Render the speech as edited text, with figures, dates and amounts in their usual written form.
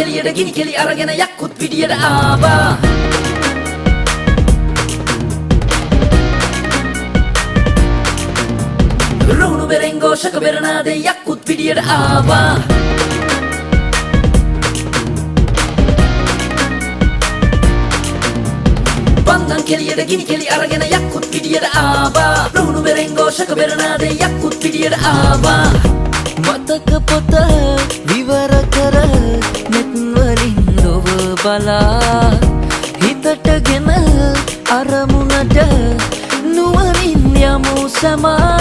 කෙලියට ගිනි කෙලි අරගෙන යක්කුත් පිටියට ආවා රුණු බෙරෙන් ഘോഷක බෙරනාදේ යක්කුත් පිටියට ආවා බන්දන් කෙලියට ගිනි කෙලි අරගෙන යක්කුත් පිටියට ආවා රුණු බෙරෙන් ഘോഷක බෙරනාදේ යක්කුත් පිටියට ආවා මතක පොත විවර කර net වලින් ඔබ බලා හිතටගෙන අරමුණට නුවණින් යමු සමා